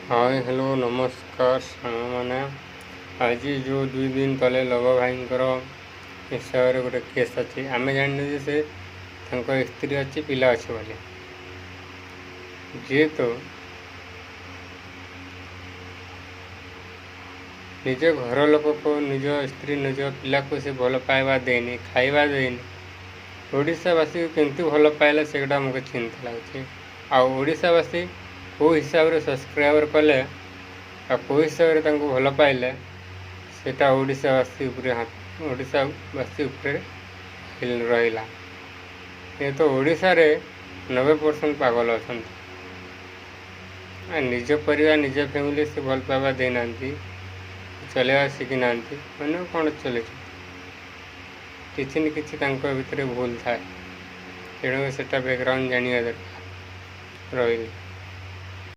Hi hello नमस्कार सामने आज जो 2 दिन तले लव भाई हिसाब गोटे केस अच्छी आम जाने से स्त्री अच्छी पिला अच्छे बोली जेहेतु निज घर लोक को निज स्त्री निज पिला को से भल पाइबा देनी खाइबा देनी ओडावासी को केमती भल पाइले से मुझे चिंता लगे आशावासी कौ हिसाब से सब्सक्राइबर कले कौ हिसाब से भल पाइले सेटा ओडावासी ओडावासी रहा ये तो ओडिशा रे 90% पागल अच्छा निज परिवार निज फैमिली से भल पाइबा देना चलवा शिखी ना मैंने कौन चले किसी न किसी भूल थाए तेणु से बैकग्राउंड जाना दरकार रही।